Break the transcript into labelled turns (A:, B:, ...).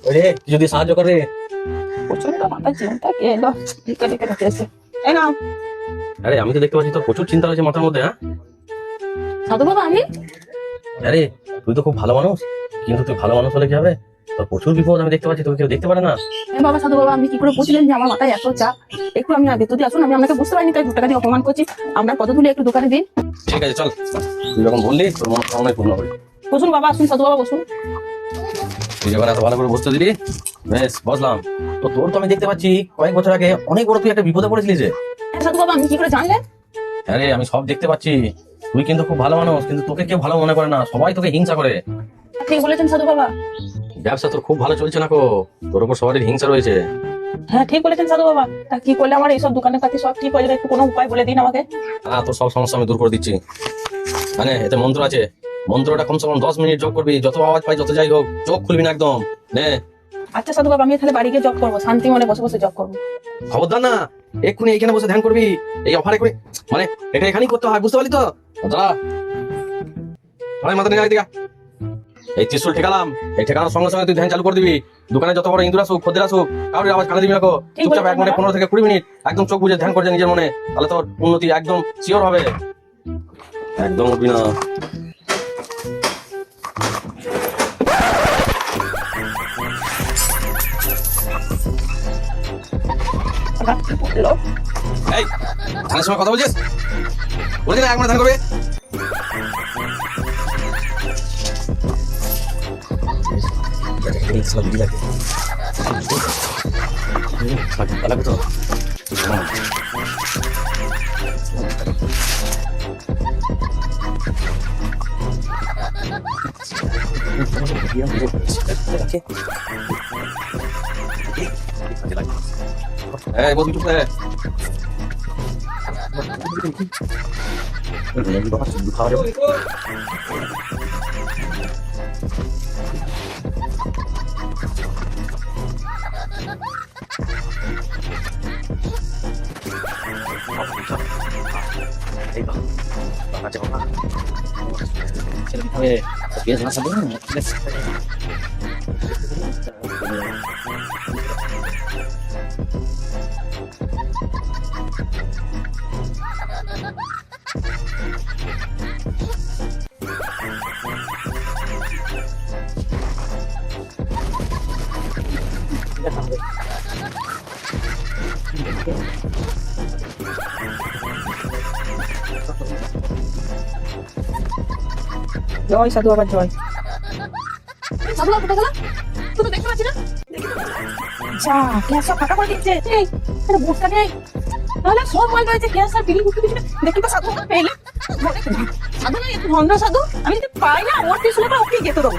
A: ওরে যদি সাহায্য করে।
B: প্রচন্ড মাথা চিন্তা কে এলো ঢেকে ঢেকে ঢেকেছে। এই নাও।
A: আরে আমি তো দেখতে পাচ্ছি তোর প্রচুর চিন্তা রয়েছে মাথার মধ্যে। হ্যাঁ
B: সাধু বাবা আমি
A: আরে তুই তো খুব ভালো মানুষ, কিন্তু তুই ভালো মানুষ হলে কি হবে, তোর প্রচুর বিপদ আমি দেখতে পাচ্ছি, তোকে কেউ দেখতে পারে না।
B: বাবা সাধু বাবা আপনি কি করে বুঝলেন যে আমার মাথায় এত চাপ? একটু আমি ভেতর দিয়ে আসুন, আমি আপনাকে বুঝতে পারিনি তাই 2 টাকা দিয়ে অপমান করছি। আপনার কত তুলে একটু দোকানে দিন।
A: ঠিক আছে চল, তুই যখন বললি তোর মনে পূর্ণ করি।
B: বসুন বাবা, আসুন সাধু বাবা বসুন।
A: তুই যখন এত ভালো করে বসতে দিলি, বেশ বসলাম। তো তোর তো আমি দেখতে পাচ্ছি কয়েক বছর আগে অনেক বড় তুই একটা বিপদে পড়েছিলি যে।
B: হ্যাঁ সাধু বাবা আপনি কি করে জানলেন?
A: আরে আমি সব দেখতে পাচ্ছি, তুই কিন্তু খুব ভালো মানুষ, কিন্তু তোকে কেউ ভালো মনে করে না, সবাই তোকে হিংসা করে।
B: ঠিক বলেছেন সাধু বাবা।
A: ব্যবসা তোর খুব ভালো চলছে না কো, তোর উপর সবারই হিংসা রয়েছে।
B: হ্যাঁ ঠিক বলেছেন সাধু বাবা। তা কি করলে আমার এইসব দোকানের পাতি সব ঠিক হয়ে যাবে? একটু কোনো উপায় বলে দিন আমাকে।
A: হ্যাঁ তোর সব সমস্যা আমি দূর করে দিচ্ছি। মানে এতে মন্ত্র আছে, মন্ত্রটা কমসে কম 10 মিনিট জপ করবি, যত আওয়াজ পাই যত যাই হোক চোখ খুলবি না একদম। নে
B: আচ্ছা সাধু বাবা, আমি তাহলে বাড়ি গিয়ে জব করবো, শান্তি মনে বসে বসে জব করবো।
A: খবরদার না, এক্ষুনি এখানে বসে ধ্যান করবি, এই অফারে করে, মানে এটা এখানেই করতে হয়, বুঝতে পারলি তো? দাঁড়া, সবাই মাথা নিয়ে আয় দিকা। এই ত্রিশূল ঠেকালাম, এই ঠেকানোর সঙ্গে সঙ্গে তুই ধ্যান চালু করে দিবি। দোকানে যত বড় ইন্দুর আসুক, খদ্দের আসুক, কারোর আওয়াজ কানে দিবি না কো। চুপচাপ 1 মিনিট 15 থেকে 20 মিনিট একদম চোখ বুঝে ধ্যান করছে নিজের মনে, তাহলে তোর উন্নতি একদম শিওর হবে। একদম উঠবি না। এই ধ্যানের সময় কথা বলছিস, বলছি না 1 মিনিট ধ্যান করবে।
B: জয় সাধু বাবা জয়। সাধু বাবা কোথায় গেল? তুই তো দেখতে পাচ্ছি না। যা গ্যাস সব ফাঁকা করে দিচ্ছে। এই আরে বুটটা নেই, তাহলে সব মাল রয়েছে, গ্যাস আর বিলি বুটটা কিছু দেখি তো সাধু বাবা পেলে। সাধু না একটু ভন্ড সাধু, আমি যদি পাই না ওর পিছনে ওকে যেতে দেবো।